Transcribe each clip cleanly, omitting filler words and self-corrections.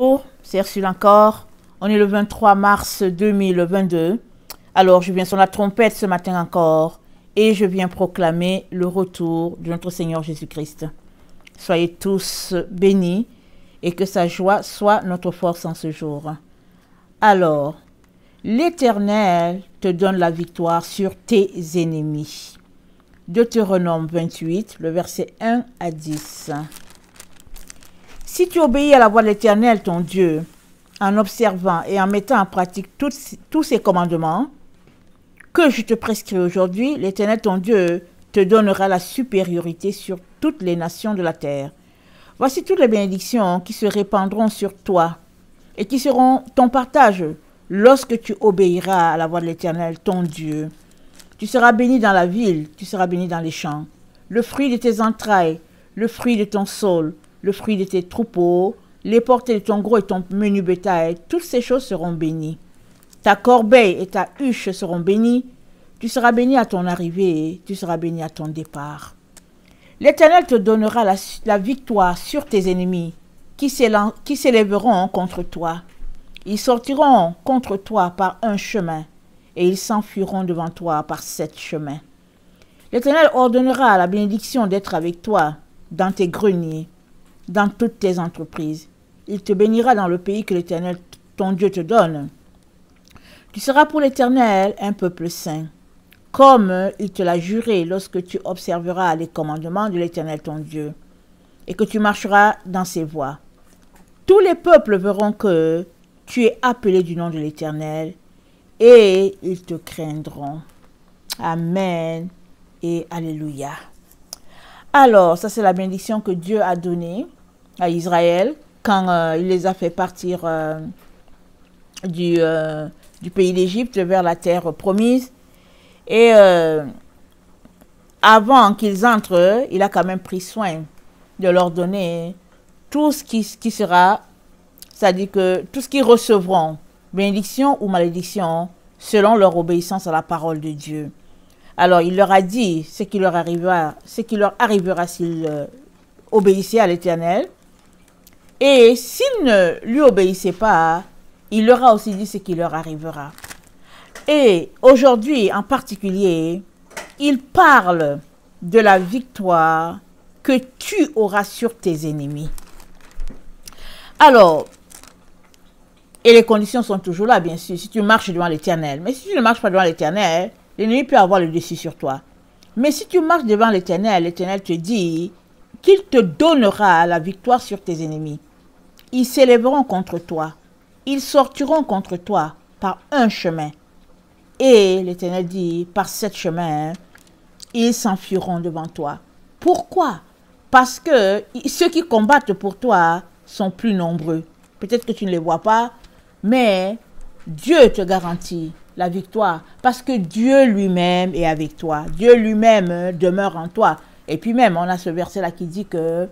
Bonjour, c'est Ursule encore. On est le 23 mars 2022. Alors, je viens sur la trompette ce matin encore et je viens proclamer le retour de notre Seigneur Jésus-Christ. Soyez tous bénis et que sa joie soit notre force en ce jour. Alors, l'Éternel te donne la victoire sur tes ennemis. Deutéronome 28, le verset 1 à 10. Si tu obéis à la voix de l'Éternel, ton Dieu, en observant et en mettant en pratique tous ses commandements que je te prescris aujourd'hui, l'Éternel, ton Dieu, te donnera la supériorité sur toutes les nations de la terre. Voici toutes les bénédictions qui se répandront sur toi et qui seront ton partage lorsque tu obéiras à la voix de l'Éternel, ton Dieu. Tu seras béni dans la ville, tu seras béni dans les champs. Le fruit de tes entrailles, le fruit de ton sol, le fruit de tes troupeaux, les portées de ton gros et ton menu bétail, toutes ces choses seront bénies. Ta corbeille et ta huche seront bénies. Tu seras béni à ton arrivée, tu seras béni à ton départ. L'Éternel te donnera la victoire sur tes ennemis qui s'élèveront contre toi. Ils sortiront contre toi par un chemin et ils s'enfuiront devant toi par 7 chemins. L'Éternel ordonnera la bénédiction d'être avec toi dans tes greniers, dans toutes tes entreprises. Il te bénira dans le pays que l'Éternel, ton Dieu, te donne. Tu seras pour l'Éternel un peuple saint, comme il te l'a juré lorsque tu observeras les commandements de l'Éternel, ton Dieu, et que tu marcheras dans ses voies. Tous les peuples verront que tu es appelé du nom de l'Éternel, et ils te craindront. Amen et Alléluia. Alors, ça c'est la bénédiction que Dieu a donnée à Israël quand il les a fait partir du pays d'Égypte vers la terre promise. Et avant qu'ils entrent, il a quand même pris soin de leur donner tout ce qui sera, c'est-à-dire que tout ce qu'ils recevront, bénédiction ou malédiction, selon leur obéissance à la parole de Dieu. Alors, il leur a dit ce qui leur arrivera s'ils obéissaient à l'Éternel. Et s'ils ne lui obéissaient pas, il leur a aussi dit ce qui leur arrivera. Et aujourd'hui, en particulier, il parle de la victoire que tu auras sur tes ennemis. Alors, et les conditions sont toujours là, bien sûr, si tu marches devant l'Éternel. Mais si tu ne marches pas devant l'Éternel, l'ennemi peut avoir le dessus sur toi. Mais si tu marches devant l'Éternel, l'Éternel te dit qu'il te donnera la victoire sur tes ennemis. Ils s'élèveront contre toi. Ils sortiront contre toi par un chemin. Et l'Éternel dit, par 7 chemins, ils s'enfuiront devant toi. Pourquoi? Parce que ceux qui combattent pour toi sont plus nombreux. Peut-être que tu ne les vois pas, mais Dieu te garantit la victoire, parce que Dieu lui-même est avec toi. Dieu lui-même demeure en toi. Et puis même, on a ce verset-là qui dit que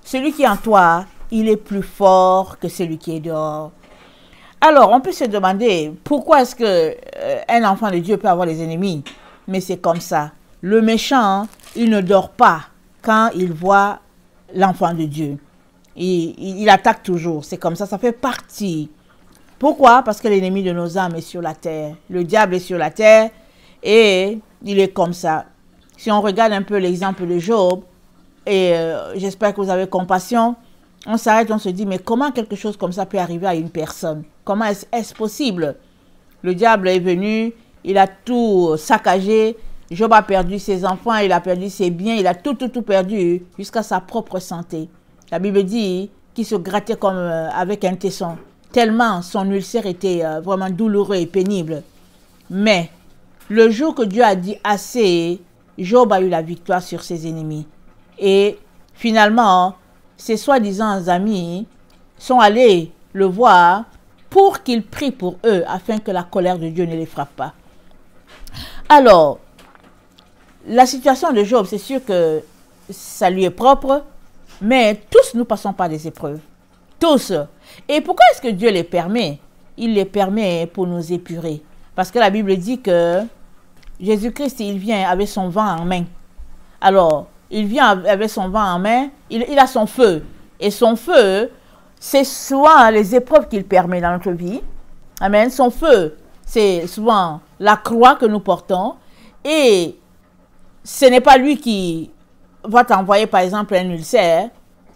celui qui est en toi, il est plus fort que celui qui est dehors. Alors, on peut se demander, pourquoi est-ce qu'un enfant de Dieu peut avoir des ennemis? Mais c'est comme ça. Le méchant, il ne dort pas quand il voit l'enfant de Dieu. Il attaque toujours. C'est comme ça fait partie. Pourquoi? Parce que l'ennemi de nos âmes est sur la terre. Le diable est sur la terre et il est comme ça. Si on regarde un peu l'exemple de Job, et j'espère que vous avez compassion, on s'arrête, on se dit, mais comment quelque chose comme ça peut arriver à une personne? Comment est-ce possible? Le diable est venu, il a tout saccagé. Job a perdu ses enfants, il a perdu ses biens, il a tout perdu jusqu'à sa propre santé. La Bible dit qu'il se grattait comme avec un tesson, tellement son ulcère était vraiment douloureux et pénible. Mais le jour que Dieu a dit assez, Job a eu la victoire sur ses ennemis. Et finalement, ses soi-disant amis sont allés le voir pour qu'il prie pour eux afin que la colère de Dieu ne les frappe pas. Alors, la situation de Job, c'est sûr que ça lui est propre, mais tous nous passons par des épreuves. Tous. Et pourquoi est-ce que Dieu les permet? Il les permet pour nous épurer. Parce que la Bible dit que Jésus-Christ, il vient avec son vent en main. Alors, il vient avec son vent en main, il a son feu. Et son feu, c'est souvent les épreuves qu'il permet dans notre vie. Amen. Son feu, c'est souvent la croix que nous portons. Et ce n'est pas lui qui va t'envoyer, par exemple, un ulcère.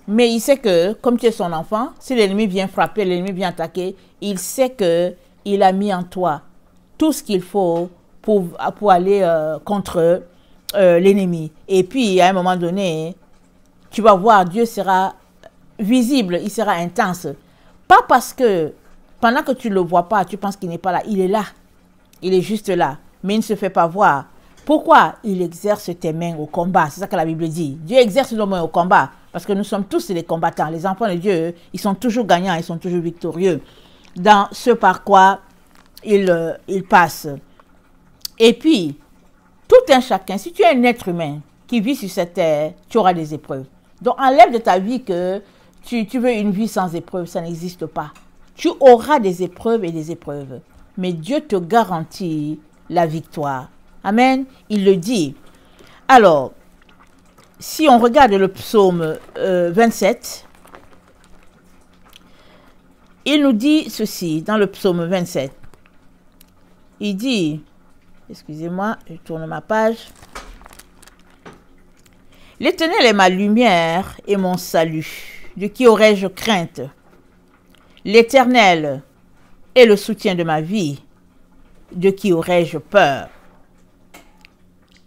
Mais il sait que, comme tu es son enfant, si l'ennemi vient frapper, l'ennemi vient attaquer, il sait qu'il a mis en toi tout ce qu'il faut pour aller contre l'ennemi. Et puis, à un moment donné, tu vas voir, Dieu sera visible, il sera intense. Pas parce que, pendant que tu ne le vois pas, tu penses qu'il n'est pas là. Il est là. Il est juste là. Mais il ne se fait pas voir. Pourquoi? Il exerce tes mains au combat. C'est ça que la Bible dit. Dieu exerce nos mains au combat. Parce que nous sommes tous des combattants. Les enfants de Dieu, ils sont toujours gagnants, ils sont toujours victorieux dans ce par quoi ils passent. Et puis, tout un chacun, si tu es un être humain qui vit sur cette terre, tu auras des épreuves. Donc, enlève de ta vie que tu veux une vie sans épreuves, ça n'existe pas. Tu auras des épreuves et des épreuves. Mais Dieu te garantit la victoire. Amen. Il le dit. Alors, si on regarde le psaume 27, il nous dit ceci dans le psaume 27. Il dit, excusez-moi, je tourne ma page. L'Éternel est ma lumière et mon salut. De qui aurais-je crainte? L'Éternel est le soutien de ma vie. De qui aurais-je peur?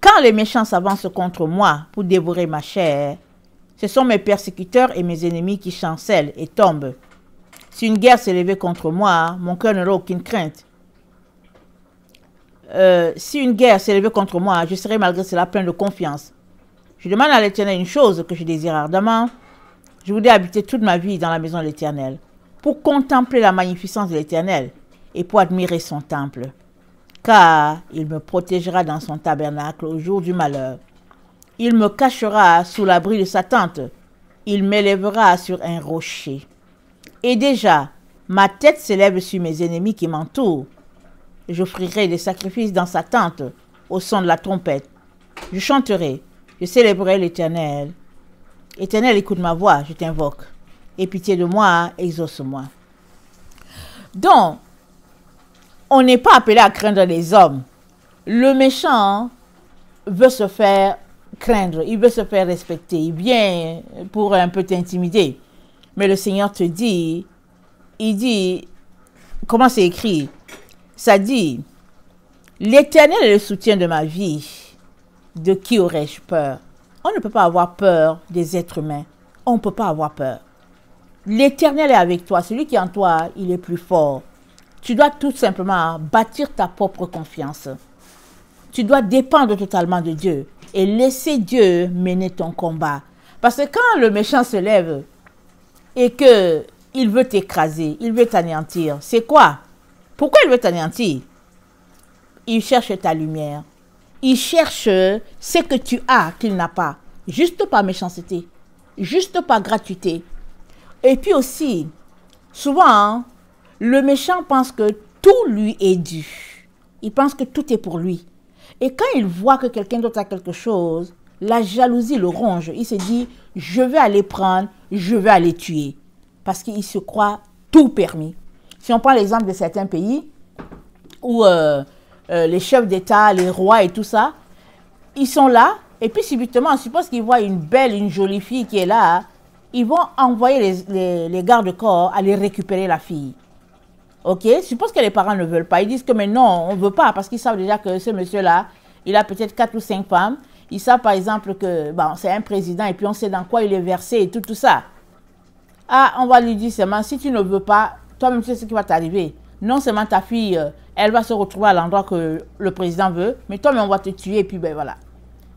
Quand les méchants s'avancent contre moi pour dévorer ma chair, ce sont mes persécuteurs et mes ennemis qui chancellent et tombent. Si une guerre s'est levée contre moi, mon cœur n'aura aucune crainte. Si une guerre s'est levée contre moi, je serai malgré cela plein de confiance. Je demande à l'Éternel une chose que je désire ardemment. Je voudrais habiter toute ma vie dans la maison de l'Éternel, pour contempler la magnificence de l'Éternel et pour admirer son temple. Car il me protégera dans son tabernacle au jour du malheur. Il me cachera sous l'abri de sa tente. Il m'élèvera sur un rocher. Et déjà, ma tête s'élève sur mes ennemis qui m'entourent. J'offrirai des sacrifices dans sa tente au son de la trompette. Je chanterai, je célébrerai l'Éternel. Éternel, écoute ma voix, je t'invoque. Aie pitié de moi, exauce-moi. Donc, on n'est pas appelé à craindre les hommes. Le méchant veut se faire craindre, il veut se faire respecter, il vient pour un peu t'intimider. Mais le Seigneur te dit, il dit, comment c'est écrit? Ça dit, l'Éternel est le soutien de ma vie. De qui aurais-je peur? On ne peut pas avoir peur des êtres humains. On ne peut pas avoir peur. L'Éternel est avec toi. Celui qui est en toi, il est plus fort. Tu dois tout simplement bâtir ta propre confiance. Tu dois dépendre totalement de Dieu et laisser Dieu mener ton combat. Parce que quand le méchant se lève et qu'il veut t'écraser, il veut t'anéantir, c'est quoi? Pourquoi il veut t'anéantir? Il cherche ta lumière. Il cherche ce que tu as qu'il n'a pas. Juste par méchanceté. Juste par gratuité. Et puis aussi, souvent, le méchant pense que tout lui est dû. Il pense que tout est pour lui. Et quand il voit que quelqu'un d'autre a quelque chose, la jalousie le ronge. Il se dit, je vais aller prendre, je vais aller tuer. Parce qu'il se croit tout permis. Si on prend l'exemple de certains pays où les chefs d'État, les rois et tout ça, ils sont là. Et puis subitement, on suppose qu'ils voient une belle, une jolie fille qui est là. Ils vont envoyer les gardes-corps aller récupérer la fille. Ok, suppose que les parents ne veulent pas. Ils disent que mais non, on ne veut pas parce qu'ils savent déjà que ce monsieur-là, il a peut-être 4 ou 5 femmes. Ils savent par exemple que bon, c'est un président et puis on sait dans quoi il est versé et tout ça. Ah, on va lui dire seulement, si tu ne veux pas, toi-même tu sais ce qui va t'arriver. Non seulement ta fille, elle va se retrouver à l'endroit que le président veut, mais toi-même on va te tuer et puis ben voilà.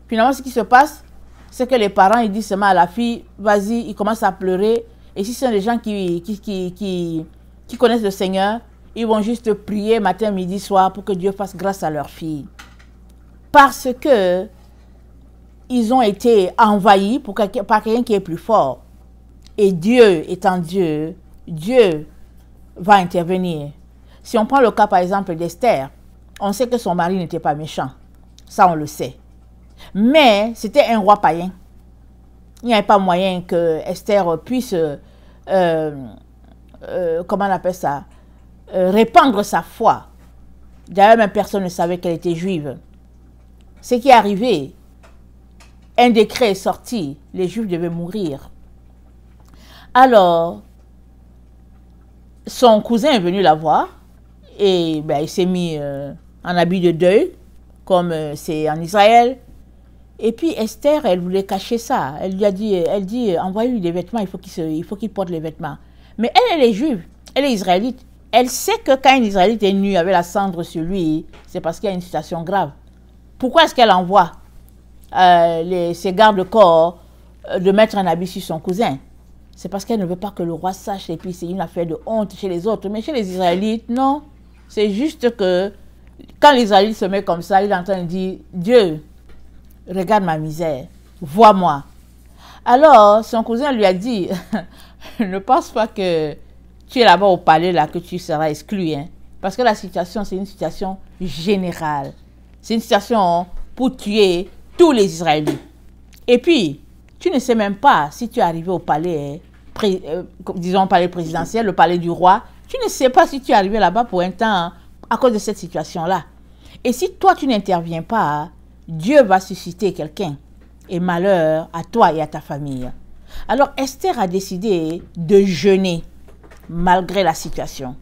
Finalement, ce qui se passe, c'est que les parents, ils disent seulement à la fille, vas-y, ils commencent à pleurer. Et si ce sont des gens qui connaissent le Seigneur, ils vont juste prier matin, midi, soir pour que Dieu fasse grâce à leur fille. Parce que ils ont été envahis par quelqu'un qui est plus fort. Et Dieu étant Dieu, Dieu va intervenir. Si on prend le cas par exemple d'Esther, on sait que son mari n'était pas méchant. Ça, on le sait. Mais c'était un roi païen. Il n'y avait pas moyen que Esther puisse comment on appelle ça, répandre sa foi. D'ailleurs, même personne ne savait qu'elle était juive. Ce qui est arrivé, un décret est sorti, les Juifs devaient mourir. Alors, son cousin est venu la voir et ben, il s'est mis en habit de deuil, comme c'est en Israël. Et puis Esther, elle voulait cacher ça. Elle lui a dit, envoyez-lui des vêtements, il faut qu'il porte les vêtements. Mais elle est juive, elle est israélite. Elle sait que quand un Israélite est nu avec la cendre sur lui, c'est parce qu'il y a une situation grave. Pourquoi est-ce qu'elle envoie ses gardes-corps de mettre un habit sur son cousin? C'est parce qu'elle ne veut pas que le roi sache et puis c'est une affaire de honte chez les autres. Mais chez les Israélites, non. C'est juste que quand l'Israélite se met comme ça, il est en train de dire, Dieu, regarde ma misère, vois-moi. Alors, son cousin lui a dit, ne pense pas que tu es là-bas au palais, là, que tu seras exclu. Hein, parce que la situation, c'est une situation générale. C'est une situation pour tuer tous les Israélites. Et puis, tu ne sais même pas si tu es arrivé au palais, disons au palais présidentiel, le palais du roi. Tu ne sais pas si tu es arrivé là-bas pour un temps à cause de cette situation-là. Et si toi, tu n'interviens pas, Dieu va susciter quelqu'un. Et malheur à toi et à ta famille. Alors Esther a décidé de jeûner malgré la situation.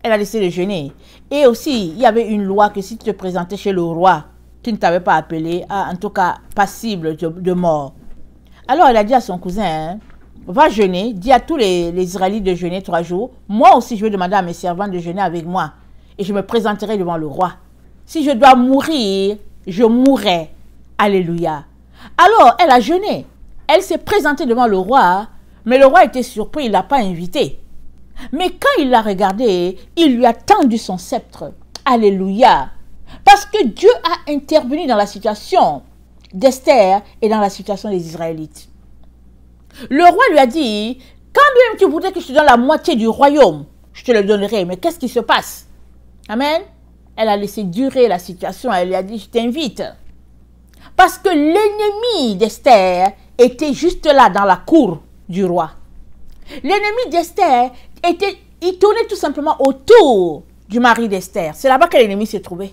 Elle a décidé de jeûner. Et aussi, il y avait une loi que si tu te présentais chez le roi, tu ne t'avais pas appelé, en tout cas passible de mort. Alors elle a dit à son cousin, va jeûner, dis à tous les Israélites de jeûner 3 jours. Moi aussi, je vais demander à mes servants de jeûner avec moi. Et je me présenterai devant le roi. Si je dois mourir, je mourrai. Alléluia. Alors, elle a jeûné. Elle s'est présentée devant le roi, mais le roi était surpris, il ne l'a pas invitée. Mais quand il l'a regardée, il lui a tendu son sceptre. Alléluia. Parce que Dieu a intervenu dans la situation d'Esther et dans la situation des Israélites. Le roi lui a dit, quand même tu voudrais que je te donne la moitié du royaume, je te le donnerai. Mais qu'est-ce qui se passe? Amen. Elle a laissé durer la situation, elle lui a dit, je t'invite. Parce que l'ennemi d'Esther était juste là dans la cour du roi. L'ennemi d'Esther il tournait tout simplement autour du mari d'Esther. C'est là-bas que l'ennemi s'est trouvé.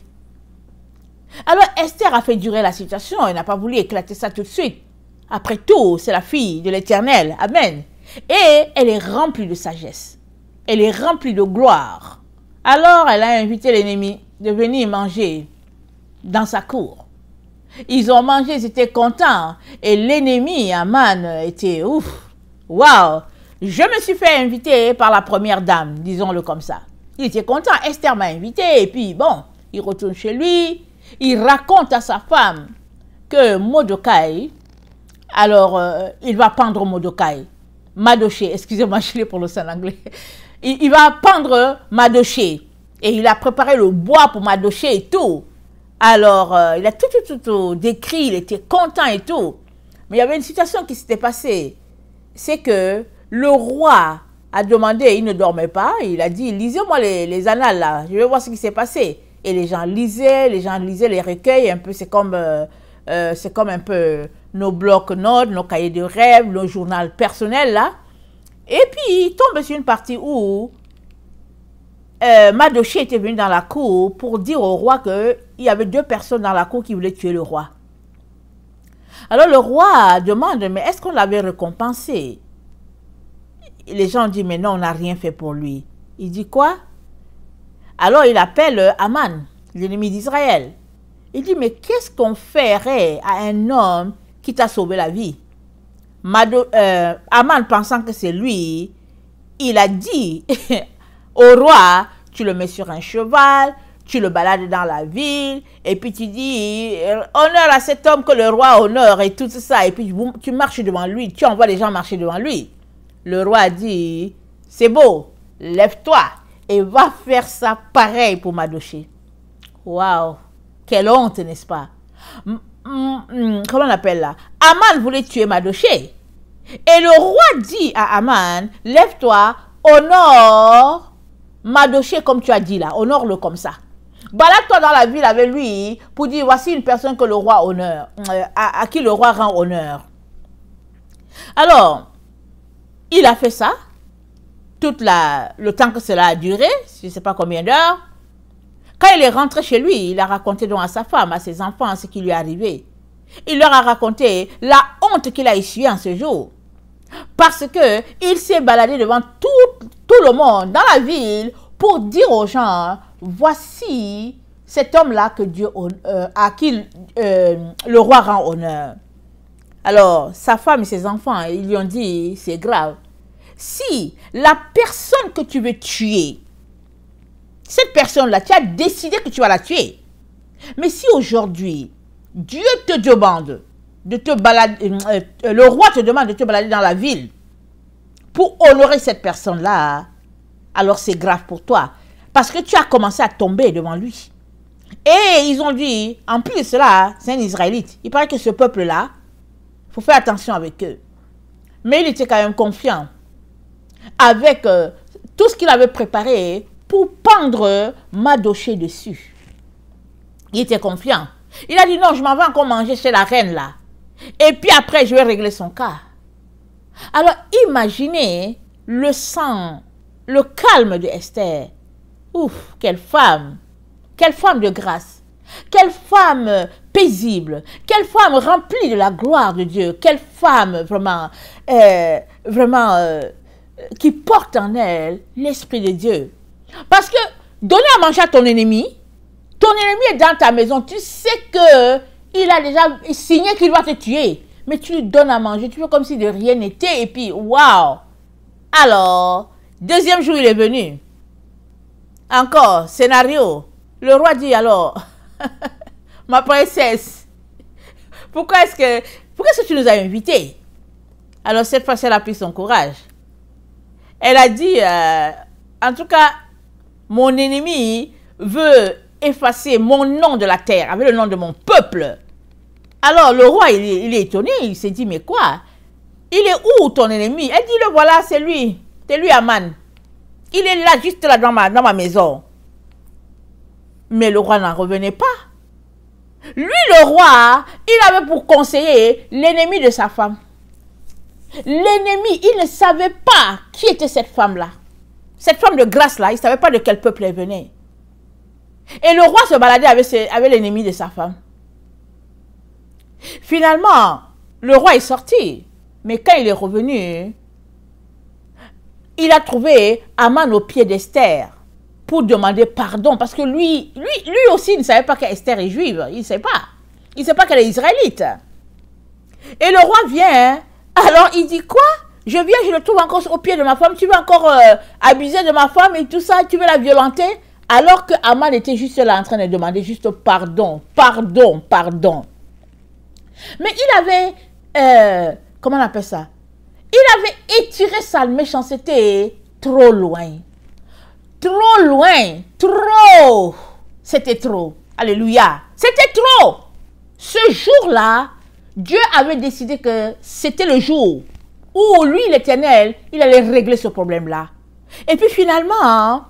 Alors Esther a fait durer la situation, elle n'a pas voulu éclater ça tout de suite. Après tout, c'est la fille de l'Éternel. Amen. Et elle est remplie de sagesse. Elle est remplie de gloire. Alors elle a invité l'ennemi de venir manger dans sa cour. Ils ont mangé, ils étaient contents. Et l'ennemi, Aman, était ouf. Waouh! Je me suis fait inviter par la première dame, disons-le comme ça. Il était content. Esther m'a invité. Et puis, bon, il retourne chez lui. Il raconte à sa femme que Mordekai, alors, il va pendre Mordekai. Mardochée, excusez-moi, je l'ai prononcé en anglais. Il va pendre Mardochée. Et il a préparé le bois pour Mardochée et tout. Alors, il a tout décrit, il était content et tout. Mais il y avait une situation qui s'était passée. C'est que le roi a demandé, il ne dormait pas, il a dit, lisez-moi les annales là, je vais voir ce qui s'est passé. Et les gens lisaient les recueils, un peu, c'est comme un peu nos blocs-notes, nos cahiers de rêves, nos journaux personnels là. Et puis, il tombe sur une partie où Mardochée était venu dans la cour pour dire au roi qu'il y avait 2 personnes dans la cour qui voulaient tuer le roi. Alors le roi demande, mais est-ce qu'on l'avait récompensé? Les gens disent, mais non, on n'a rien fait pour lui. Il dit quoi? Alors il appelle Aman, l'ennemi d'Israël. Il dit, mais qu'est-ce qu'on ferait à un homme qui t'a sauvé la vie? Aman, pensant que c'est lui, il a dit au roi, tu le mets sur un cheval, tu le balades dans la ville, et puis tu dis, honneur à cet homme que le roi honore, et tout ça, et puis tu marches devant lui, tu envoies les gens marcher devant lui. Le roi a dit, c'est beau, lève-toi, et va faire ça pareil pour Mardochée. Waouh, quelle honte, n'est-ce pas? Comment on appelle là? Aman voulait tuer Mardochée. Et le roi dit à Aman, lève-toi, honore Mardochée comme tu as dit là, honore-le comme ça. Balade-toi dans la ville avec lui pour dire, voici une personne que le roi honore, à qui le roi rend honneur. Alors, il a fait ça. le temps que cela a duré, je ne sais pas combien d'heures. Quand il est rentré chez lui, il a raconté donc à sa femme, à ses enfants, ce qui lui est arrivé. Il leur a raconté la honte qu'il a essuyée en ce jour. Parce qu'il s'est baladé devant tout le monde dans la ville pour dire aux gens, voici cet homme-là que Dieu, à qui le roi rend honneur. Alors, sa femme et ses enfants, ils lui ont dit, c'est grave. Si la personne que tu veux tuer, cette personne-là, tu as décidé que tu vas la tuer. Mais si aujourd'hui, Dieu te demande de te balader, le roi te demande de te balader dans la ville pour honorer cette personne-là, alors c'est grave pour toi. Parce que tu as commencé à tomber devant lui. Et ils ont dit, en plus de cela, c'est un Israélite. Il paraît que ce peuple-là, il faut faire attention avec eux. Mais il était quand même confiant avec tout ce qu'il avait préparé pour pendre Madoché dessus. Il était confiant. Il a dit non, je m'en vais encore manger chez la reine là. Et puis après, je vais régler son cas. Alors imaginez le sang, le calme de Esther. Ouf, quelle femme de grâce. Quelle femme paisible. Quelle femme remplie de la gloire de Dieu. Quelle femme vraiment, qui porte en elle l'Esprit de Dieu. Parce que donner à manger à ton ennemi est dans ta maison, tu sais que il a déjà signé qu'il va te tuer, mais tu lui donnes à manger, tu fais comme si de rien n'était, et puis waouh. Alors, deuxième jour il est venu, encore scénario, le roi dit alors, ma princesse, pourquoi est-ce que tu nous as invités? Alors cette fois elle a pris son courage, elle a dit, en tout cas, mon ennemi veut effacer mon nom de la terre avec le nom de mon peuple. Alors le roi, il est étonné, il s'est dit, mais quoi? Il est où ton ennemi? Elle dit, le voilà, c'est lui Aman. Il est là, juste là dans ma maison. Mais le roi n'en revenait pas. Lui, le roi, il avait pour conseiller l'ennemi de sa femme. L'ennemi, il ne savait pas qui était cette femme-là. Cette femme de grâce-là, il ne savait pas de quel peuple elle venait. Et le roi se baladait avec l'ennemi de sa femme. Finalement, le roi est sorti. Mais quand il est revenu, il a trouvé Aman au pied d'Esther pour demander pardon. Parce que lui aussi, il ne savait pas qu'Esther est juive. Il ne sait pas. Il ne sait pas qu'elle est israélite. Et le roi vient. Alors il dit quoi? Je viens, je le trouve encore au pied de ma femme. Tu veux encore abuser de ma femme et tout ça? Tu veux la violenter? Alors que Aman était juste là en train de demander juste pardon. Mais il avait, comment on appelle ça? Il avait étiré sa méchanceté trop loin. Trop. C'était trop. Alléluia. C'était trop. Ce jour-là, Dieu avait décidé que c'était le jour où lui, l'Éternel, il allait régler ce problème-là. Et puis finalement,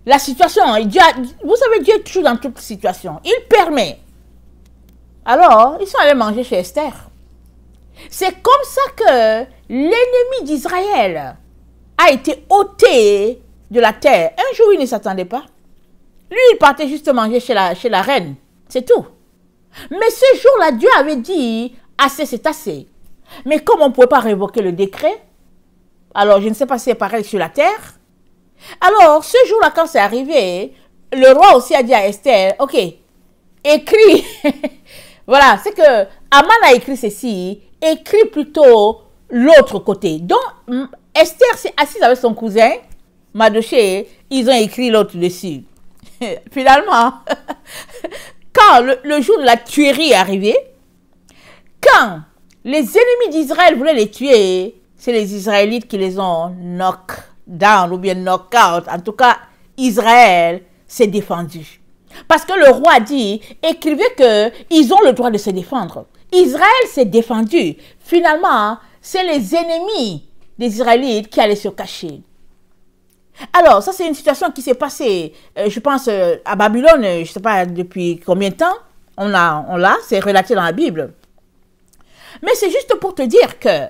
la situation, vous savez, Dieu est toujours dans toute situation. Il permet. Alors, ils sont allés manger chez Esther. C'est comme ça que l'ennemi d'Israël a été ôté de la terre. Un jour, il ne s'attendait pas. Lui, il partait juste manger chez la reine. C'est tout. Mais ce jour-là, Dieu avait dit, assez, c'est assez. Mais comme on ne pouvait pas révoquer le décret, alors je ne sais pas si c'est pareil sur la terre. Alors, ce jour-là, quand c'est arrivé, le roi aussi a dit à Esther, ok, écris. Voilà, c'est que Aman a écrit ceci, écrit plutôt l'autre côté. Donc, Esther s'est assise avec son cousin, Madoché, ils ont écrit l'autre dessus. Finalement, quand le jour de la tuerie est arrivé, quand les ennemis d'Israël voulaient les tuer, c'est les Israélites qui les ont knock down ou bien knock out. En tout cas, Israël s'est défendu. Parce que le roi dit, écrivez qu'ils ont le droit de se défendre. Israël s'est défendu. Finalement, c'est les ennemis des Israélites qui allaient se cacher. Alors, ça c'est une situation qui s'est passée, je pense, à Babylone, je ne sais pas depuis combien de temps, on l'a, c'est relaté dans la Bible. Mais c'est juste pour te dire que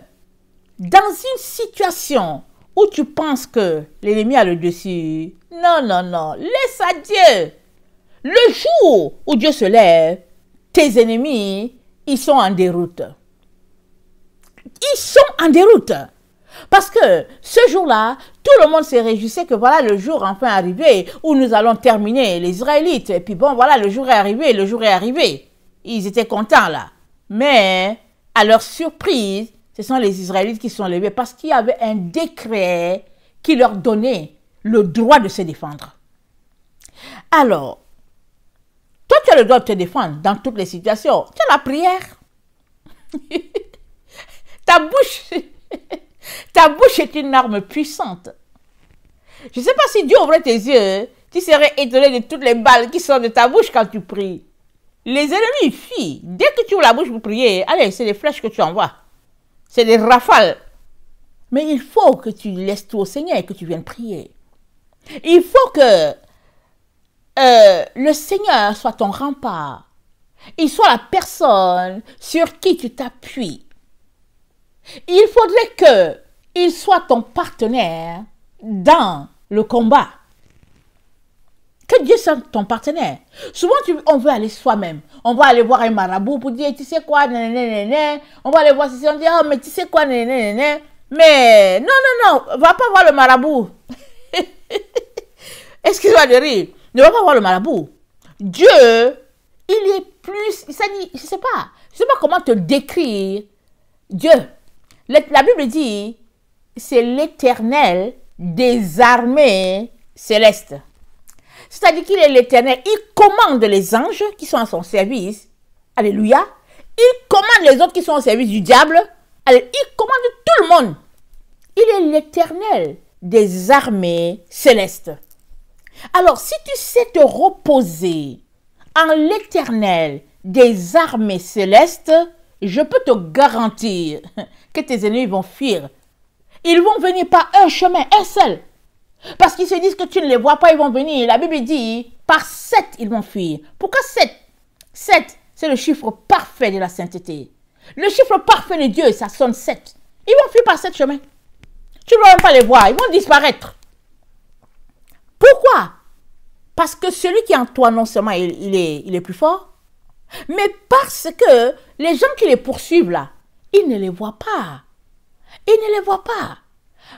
dans une situation où tu penses que l'ennemi a le dessus, non, non, non, laisse à Dieu. Le jour où Dieu se lève, tes ennemis, ils sont en déroute. Ils sont en déroute. Parce que ce jour-là, tout le monde se réjouissait que voilà le jour enfin arrivé où nous allons terminer les Israélites. Et puis bon, voilà, le jour est arrivé, le jour est arrivé. Ils étaient contents là. Mais, à leur surprise, ce sont les Israélites qui sont levés parce qu'il y avait un décret qui leur donnait le droit de se défendre. Alors, toi, tu as le droit de te défendre dans toutes les situations. Tu as la prière. Ta bouche est une arme puissante. Je ne sais pas si Dieu ouvrait tes yeux, tu serais étonné de toutes les balles qui sortent de ta bouche quand tu pries. Les ennemis fuient. Dès que tu ouvres la bouche pour prier, allez, c'est des flèches que tu envoies. C'est des rafales. Mais il faut que tu laisses tout au Seigneur et que tu viennes prier. Il faut que le Seigneur soit ton rempart. Il soit la personne sur qui tu t'appuies. Il faudrait qu'il soit ton partenaire dans le combat. Que Dieu soit ton partenaire. Souvent, on veut aller soi-même. On va aller voir un marabout pour dire, tu sais quoi, nénénéné. On va aller voir si on dit, oh, mais tu sais quoi, nénénéné. Mais non, non, non, va pas voir le marabout. Excuse-moi de rire. Ne va pas voir le marabout. Dieu, il est plus, je ne sais pas comment te décrire Dieu. La Bible dit, c'est l'Éternel des armées célestes. C'est-à-dire qu'il est l'Éternel. Il commande les anges qui sont à son service. Alléluia. Il commande les autres qui sont au service du diable. Il commande tout le monde. Il est l'Éternel des armées célestes. Alors, si tu sais te reposer en l'Éternel des armées célestes, je peux te garantir que tes ennemis vont fuir. Ils vont venir par un chemin, un seul. Parce qu'ils se disent que tu ne les vois pas, ils vont venir. La Bible dit, par 7, ils vont fuir. Pourquoi 7? 7, c'est le chiffre parfait de la sainteté. Le chiffre parfait de Dieu, ça sonne 7. Ils vont fuir par 7 chemins. Tu ne vas même pas les voir, ils vont disparaître. Pourquoi? Parce que celui qui est en toi, non seulement il est plus fort, mais parce que les gens qui les poursuivent là, ils ne les voient pas. Ils ne les voient pas.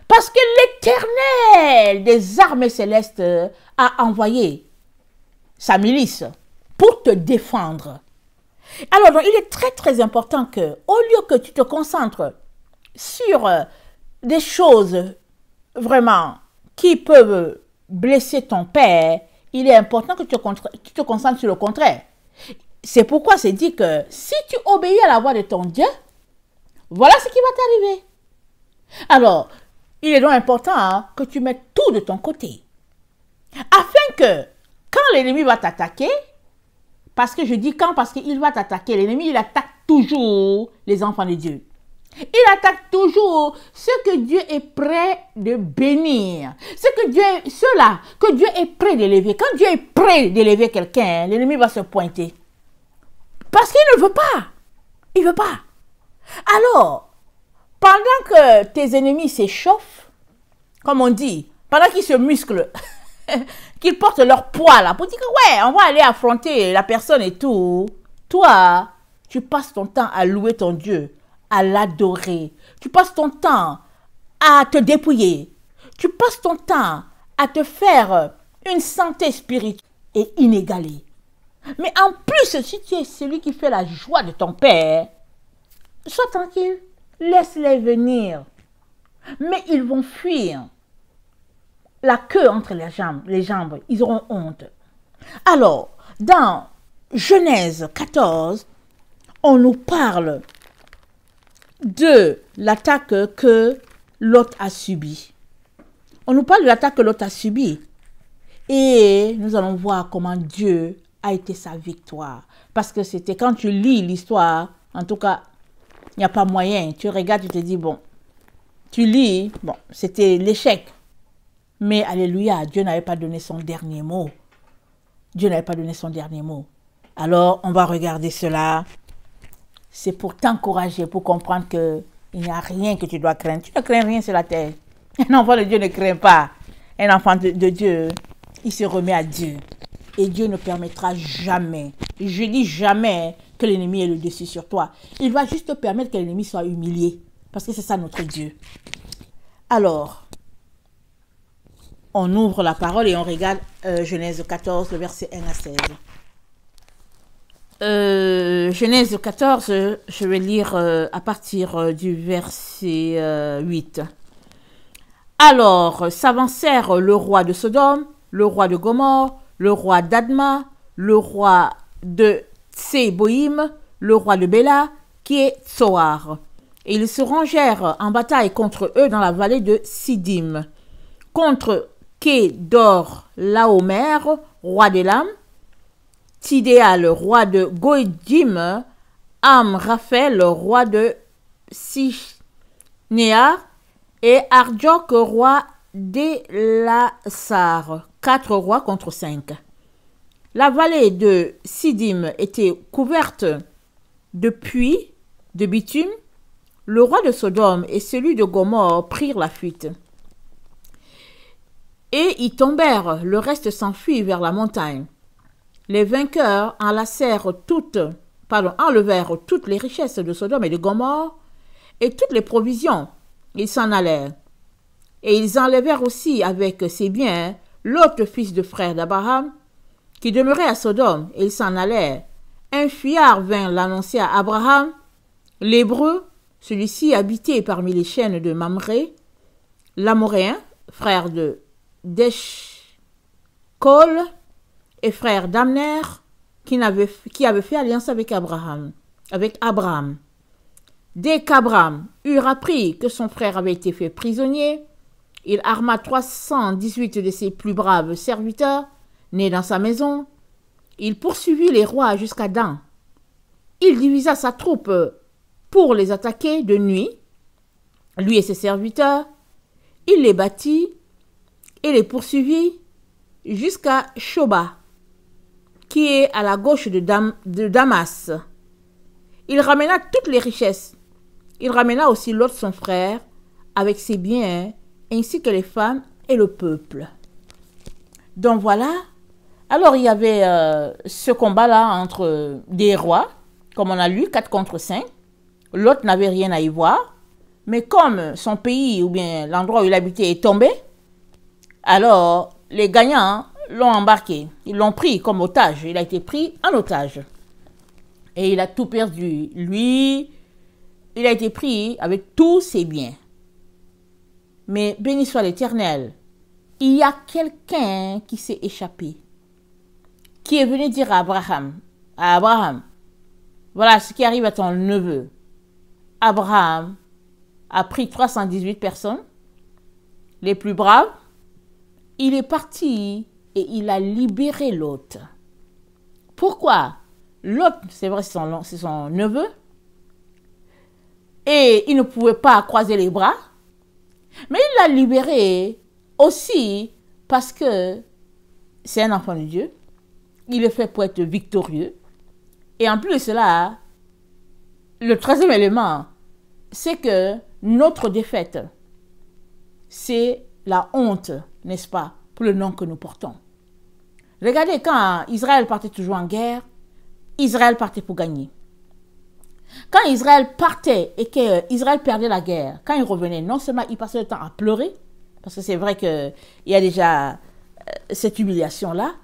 Parce que l'Éternel des armées célestes a envoyé sa milice pour te défendre. Alors, donc, il est très très important que, au lieu que tu te concentres sur des choses vraiment qui peuvent blesser ton père, il est important que tu te concentres sur le contraire. C'est pourquoi c'est dit que si tu obéis à la voix de ton Dieu, voilà ce qui va t'arriver. Alors, il est donc important que tu mettes tout de ton côté. Afin que, quand l'ennemi va t'attaquer, parce que je dis quand, parce qu'il va t'attaquer, l'ennemi, il attaque toujours les enfants de Dieu. Il attaque toujours ceux que Dieu est prêt de bénir. Ceux-là que Dieu est prêt d'élever. Quand Dieu est prêt d'élever quelqu'un, l'ennemi va se pointer. Parce qu'il ne veut pas. Il ne veut pas. Alors, pendant que tes ennemis s'échauffent, comme on dit, pendant qu'ils se musclent, qu'ils portent leur poids là, pour dire que ouais, on va aller affronter la personne et tout, toi, tu passes ton temps à louer ton Dieu, à l'adorer. Tu passes ton temps à te dépouiller. Tu passes ton temps à te faire une santé spirituelle et inégalée. Mais en plus, si tu es celui qui fait la joie de ton Père, sois tranquille, laisse-les venir. Mais ils vont fuir. La queue entre les jambes, ils auront honte. Alors, dans Genèse 14, on nous parle de l'attaque que Lot a subie. On nous parle de l'attaque que Lot a subie. Et nous allons voir comment Dieu a été sa victoire. Parce que c'était quand tu lis l'histoire, en tout cas, il n'y a pas moyen. Tu regardes, tu te dis, bon, tu lis, bon, c'était l'échec. Mais, alléluia, Dieu n'avait pas donné son dernier mot. Dieu n'avait pas donné son dernier mot. Alors, on va regarder cela. C'est pour t'encourager, pour comprendre qu'il n'y a rien que tu dois craindre. Tu ne crains rien sur la terre. Un enfant de Dieu ne craint pas. Un enfant de Dieu, il se remet à Dieu. Et Dieu ne permettra jamais, je dis jamais, que l'ennemi ait le dessus sur toi. Il va juste permettre que l'ennemi soit humilié. Parce que c'est ça notre Dieu. Alors, on ouvre la parole et on regarde Genèse 14, le verset 1 à 16. Genèse 14, je vais lire à partir du verset 8. Alors s'avancèrent le roi de Sodome, le roi de Gomorrhe, le roi d'Adma, le roi de Tséboïm, le roi de Béla, qui est Tsoar. Et ils se rangèrent en bataille contre eux dans la vallée de Sidim, contre Kédor Laomer, roi d'Élam, Tidéal, roi de Goïdim, Amraphel, roi de Sichnéa, et Ardjok, roi d'Elassar. 4 rois contre 5. La vallée de Sidim était couverte de puits de bitume. Le roi de Sodome et celui de Gomorrhe prirent la fuite. Et y tombèrent, le reste s'enfuit vers la montagne. Les vainqueurs enlevèrent toutes les richesses de Sodome et de Gomorrhe et toutes les provisions. Ils s'en allèrent. Et ils enlevèrent aussi avec ses biens l'autre fils de frère d'Abraham, qui demeurait à Sodome, et ils s'en allèrent. Un fuyard vint l'annoncer à Abraham, l'Hébreu, celui-ci habitait parmi les chaînes de Mamré, l'Amoréen, frère de Deshkol, et frère d'Amner, qui avait fait alliance avec Abraham. Dès qu'Abraham eut appris que son frère avait été fait prisonnier, il arma 318 de ses plus braves serviteurs, nés dans sa maison. Il poursuivit les rois jusqu'à Dan. Il divisa sa troupe pour les attaquer de nuit, lui et ses serviteurs. Il les battit et les poursuivit jusqu'à Shoba, qui est à la gauche de Damas. Il ramena toutes les richesses. Il ramena aussi Lot son frère avec ses biens, ainsi que les femmes et le peuple. Donc voilà. Alors il y avait ce combat-là entre des rois, comme on a lu, 4 contre 5. Lot n'avait rien à y voir. Mais comme son pays ou bien l'endroit où il habitait est tombé, alors les gagnants l'ont embarqué. Ils l'ont pris comme otage. Il a été pris en otage. Et il a tout perdu. Lui, il a été pris avec tous ses biens. Mais béni soit l'Éternel, il y a quelqu'un qui s'est échappé, qui est venu dire à Abraham, voilà ce qui arrive à ton neveu. Abraham a pris 318 personnes, les plus braves. Il est parti et il a libéré Lot. Pourquoi? Lot, c'est vrai, c'est son neveu. Et il ne pouvait pas croiser les bras. Mais il l'a libéré aussi parce que c'est un enfant de Dieu. Il est fait pour être victorieux. Et en plus de cela, le troisième élément, c'est que notre défaite, c'est la honte, n'est-ce pas, pour le nom que nous portons. Regardez, quand Israël partait toujours en guerre, Israël partait pour gagner. Quand Israël partait et qu'Israël perdait la guerre, quand il revenait, non seulement il passait le temps à pleurer, parce que c'est vrai qu'il y a déjà cette humiliation-là,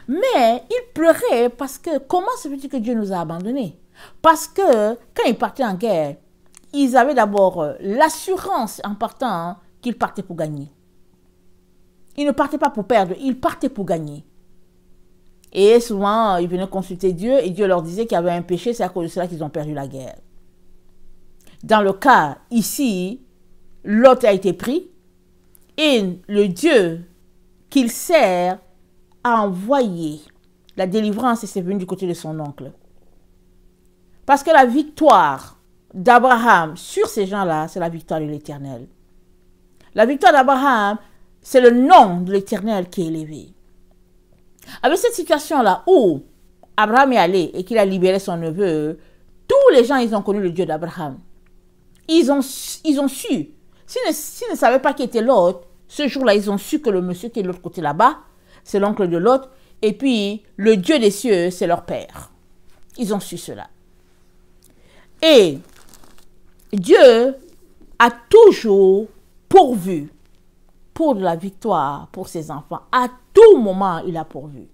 mais il pleurait parce que comment se fait-il que Dieu nous a abandonnés? Parce que quand ils partaient en guerre, ils avaient d'abord l'assurance en partant qu'ils partaient pour gagner. Ils ne partaient pas pour perdre, ils partaient pour gagner. Et souvent, ils venaient consulter Dieu et Dieu leur disait qu'il y avait un péché, c'est à cause de cela qu'ils ont perdu la guerre. Dans le cas ici, Lot a été pris et le Dieu qu'il sert a envoyé la délivrance et c'est venu du côté de son oncle. Parce que la victoire d'Abraham sur ces gens-là, c'est la victoire de l'Éternel. La victoire d'Abraham, c'est le nom de l'Éternel qui est élevé. Avec cette situation-là où Abraham est allé et qu'il a libéré son neveu, tous les gens, ils ont connu le Dieu d'Abraham. Ils ont su S'ils ne savaient pas qui était l'autre, ce jour-là, ils ont su que le monsieur qui est de l'autre côté là-bas, c'est l'oncle de l'autre. Et puis, le Dieu des cieux, c'est leur père. Ils ont su cela. Et Dieu a toujours pourvu pour de la victoire pour ses enfants. À tout moment, il a pourvu.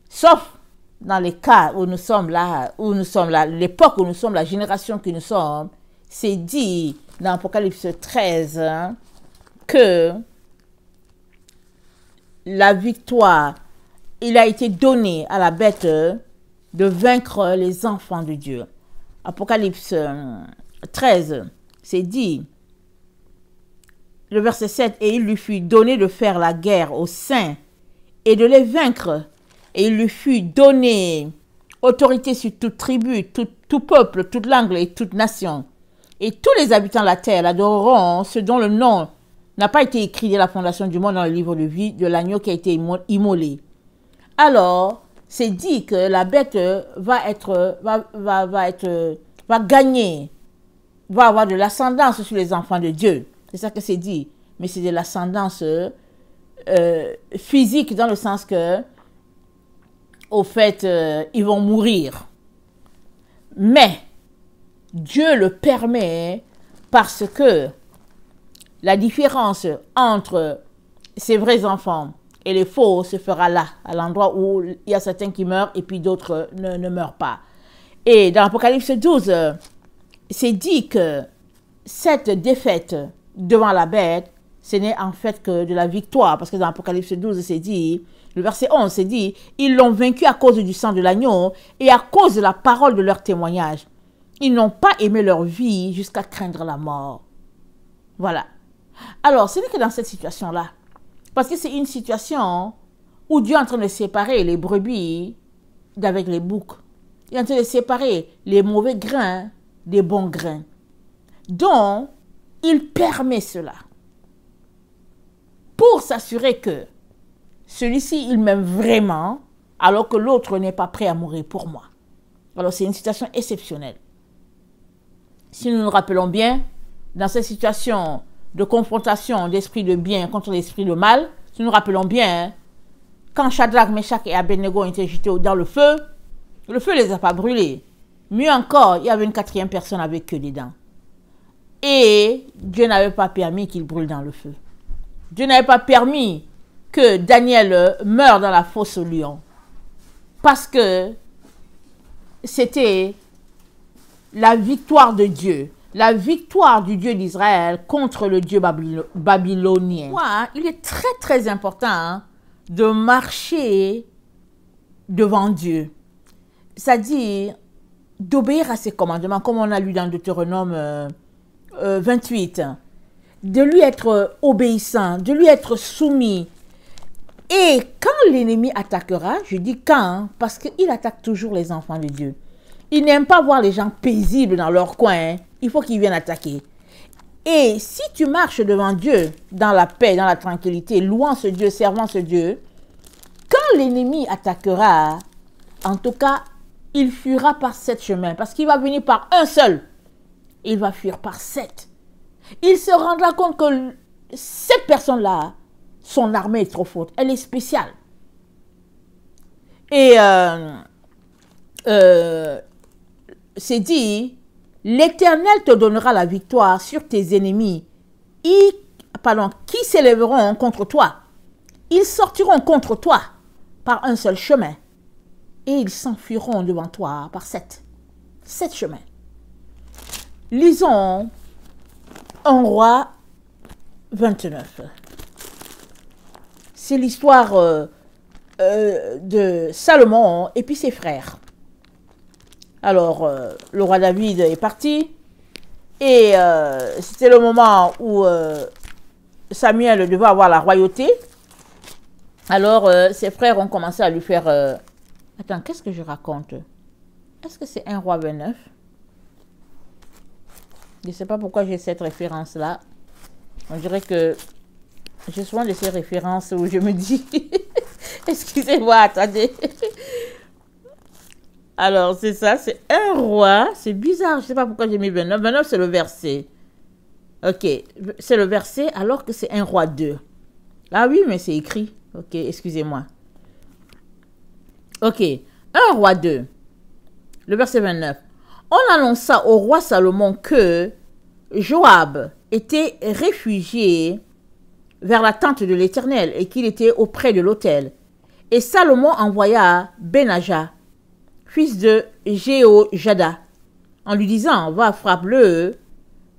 Sauf dans les cas où nous sommes là, l'époque où nous sommes, la génération que nous sommes, c'est dit dans Apocalypse 13 hein, que la victoire, il a été donné à la bête de vaincre les enfants de Dieu. Apocalypse 13, c'est dit, le verset 7, « Et il lui fut donné de faire la guerre aux saints et de les vaincre. Et il lui fut donné autorité sur toute tribu, tout peuple, toute langue et toute nation. Et tous les habitants de la terre adoreront ce dont le nom n'a pas été écrit dès la fondation du monde dans le livre de vie de l'agneau qui a été immolé. » Alors, c'est dit que la bête va gagner, va avoir de l'ascendance sur les enfants de Dieu. C'est ça que c'est dit. Mais c'est de l'ascendance physique dans le sens que, au fait, ils vont mourir. Mais Dieu le permet parce que la différence entre ces vrais enfants et les faux se fera là, à l'endroit où il y a certains qui meurent et puis d'autres ne meurent pas. Et dans Apocalypse 12, c'est dit que cette défaite devant la bête, ce n'est en fait que de la victoire. Parce que dans Apocalypse 12, c'est dit, le verset 11, c'est dit, ils l'ont vaincu à cause du sang de l'agneau et à cause de la parole de leur témoignage. Ils n'ont pas aimé leur vie jusqu'à craindre la mort. Voilà. Alors, ce n'est que dans cette situation-là. Parce que c'est une situation où Dieu est en train de séparer les brebis d'avec les boucs. Il est en train de séparer les mauvais grains des bons grains. Donc, il permet cela pour s'assurer que celui-ci, il m'aime vraiment, alors que l'autre n'est pas prêt à mourir pour moi. Alors, c'est une situation exceptionnelle. Si nous nous rappelons bien, dans cette situation de confrontation d'esprit de bien contre l'esprit de mal, si nous nous rappelons bien, quand Shadrach, Meshach et Abednego ont été jetés dans le feu ne les a pas brûlés. Mieux encore, il y avait une quatrième personne avec eux dedans. Et Dieu n'avait pas permis qu'ils brûlent dans le feu. Dieu n'avait pas permis que Daniel meure dans la fosse au lion. Parce que c'était la victoire de Dieu. La victoire du Dieu d'Israël contre le Dieu babylonien. Ouais, il est très très important de marcher devant Dieu. C'est-à-dire d'obéir à ses commandements, comme on a lu dans Deutéronome 28. De lui être obéissant, de lui être soumis. Et quand l'ennemi attaquera, je dis quand, parce qu'il attaque toujours les enfants de Dieu. Il n'aime pas voir les gens paisibles dans leur coin. Il faut qu'ils viennent attaquer. Et si tu marches devant Dieu, dans la paix, dans la tranquillité, louant ce Dieu, servant ce Dieu, quand l'ennemi attaquera, en tout cas, il fuira par 7 chemins. Parce qu'il va venir par un seul. Il va fuir par 7. Il se rendra compte que cette personne-là, son armée est trop forte. Elle est spéciale. Et c'est dit, l'Éternel te donnera la victoire sur tes ennemis qui s'élèveront contre toi. Ils sortiront contre toi par un seul chemin et ils s'enfuiront devant toi par 7 chemins. Lisons 1 Roi 29. C'est l'histoire de Salomon et puis ses frères. Alors, le roi David est parti et c'était le moment où Samuel devait avoir la royauté. Alors, ses frères ont commencé à lui faire... Attends, qu'est-ce que je raconte? Est-ce que c'est 1 Roi 29? Je ne sais pas pourquoi j'ai cette référence-là. On dirait que j'ai souvent de ces références où je me dis... Excusez-moi, attendez. Alors, c'est ça, c'est 1 Roi. C'est bizarre, je ne sais pas pourquoi j'ai mis 29. 29, c'est le verset. Ok, c'est le verset alors que c'est 1 Roi 2. Ah oui, mais c'est écrit. Ok, excusez-moi. Ok, 1 Roi 2, le verset 29. On annonça au roi Salomon que Joab était réfugié vers la tente de l'Éternel et qu'il était auprès de l'autel. Et Salomon envoya Benaja, fils de Jéhojada, en lui disant, va, frappe-le.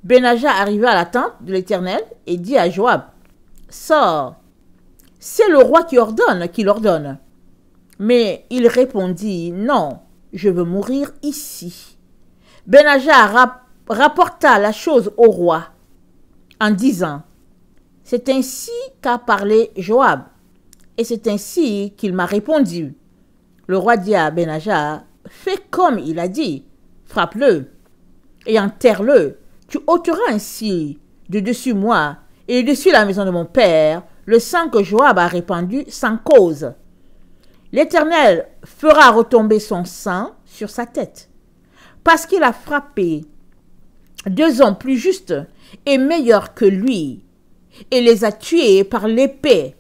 Benaja arriva à la tente de l'Éternel et dit à Joab, sors, c'est le roi qui l'ordonne. Mais il répondit, non, je veux mourir ici. Benaja rapporta la chose au roi en disant, c'est ainsi qu'a parlé Joab, et c'est ainsi qu'il m'a répondu. Le roi dit à Benaja, fais comme il a dit, frappe-le et enterre-le. Tu ôteras ainsi de dessus moi et de dessus la maison de mon père le sang que Joab a répandu sans cause. L'Éternel fera retomber son sang sur sa tête, parce qu'il a frappé 2 hommes plus justes et meilleurs que lui, et les a tués par l'épée,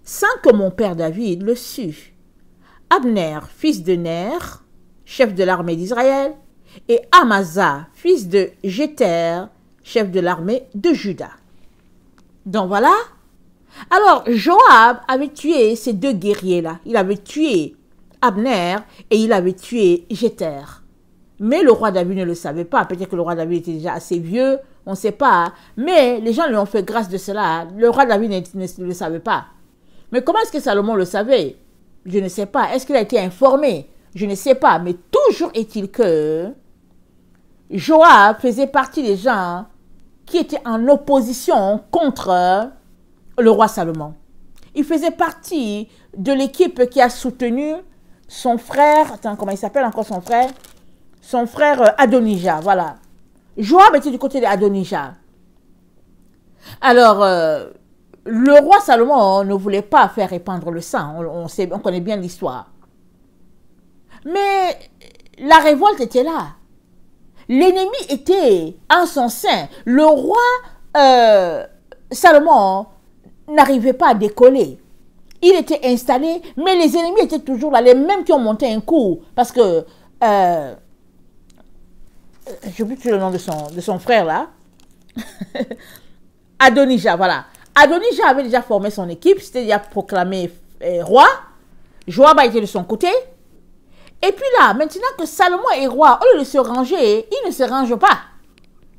sans que mon père David le sût. Abner, fils de Ner, chef de l'armée d'Israël, et Amasa, fils de Jéter, chef de l'armée de Juda. Donc voilà. Alors Joab avait tué ces 2 guerriers-là. Il avait tué Abner et il avait tué Jéter. Mais le roi David ne le savait pas. Peut-être que le roi David était déjà assez vieux, on ne sait pas. Mais les gens lui ont fait grâce de cela. Le roi David ne le savait pas. Mais comment est-ce que Salomon le savait? Je ne sais pas. Est-ce qu'il a été informé? Je ne sais pas. Mais toujours est-il que Joab faisait partie des gens qui étaient en opposition contre le roi Salomon. Il faisait partie de l'équipe qui a soutenu son frère. Attends, comment il s'appelle encore son frère? Son frère Adonijah, voilà. Joab était du côté d'Adonijah. Alors, le roi Salomon ne voulait pas faire répandre le sang. On connaît bien l'histoire. Mais la révolte était là. L'ennemi était en son sein. Le roi Salomon n'arrivait pas à décoller. Il était installé, mais les ennemis étaient toujours là. Les mêmes qui ont monté un coup. Parce que... je n'ai plus le nom de son frère là. Adonijah, voilà. Adonijah avait déjà formé son équipe, c'était déjà proclamé roi. Joab a été de son côté. Et puis là, maintenant que Salomon est roi, au lieu de se ranger, ils ne se rangent pas.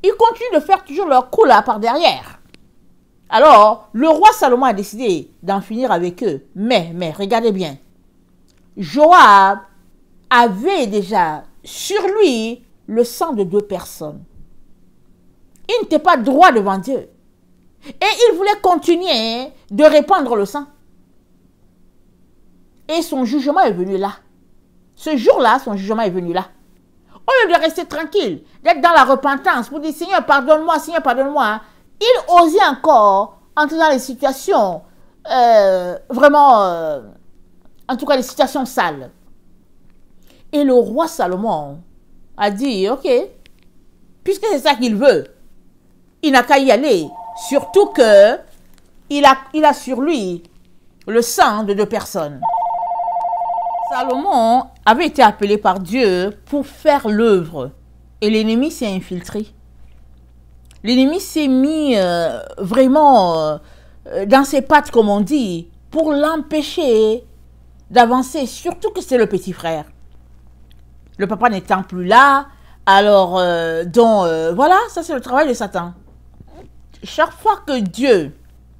Ils continuent de faire toujours leur coup là par derrière. Alors, le roi Salomon a décidé d'en finir avec eux. Mais, regardez bien. Joab avait déjà sur lui le sang de 2 personnes. Il n'était pas droit devant Dieu. Et il voulait continuer de répandre le sang. Et son jugement est venu là. Ce jour-là, son jugement est venu là. Au lieu de rester tranquille, d'être dans la repentance pour dire Seigneur, pardonne-moi, il osait encore entrer dans les situations vraiment, en tout cas les situations sales. Et le roi Salomon a dit, ok, puisque c'est ça qu'il veut, il n'a qu'à y aller. Surtout que il a sur lui le sang de 2 personnes. Salomon avait été appelé par Dieu pour faire l'œuvre. Et l'ennemi s'est infiltré. L'ennemi s'est mis vraiment dans ses pattes, comme on dit, pour l'empêcher d'avancer. Surtout que c'est le petit frère. Le papa n'étant plus là, alors, voilà, ça c'est le travail de Satan. Chaque fois que Dieu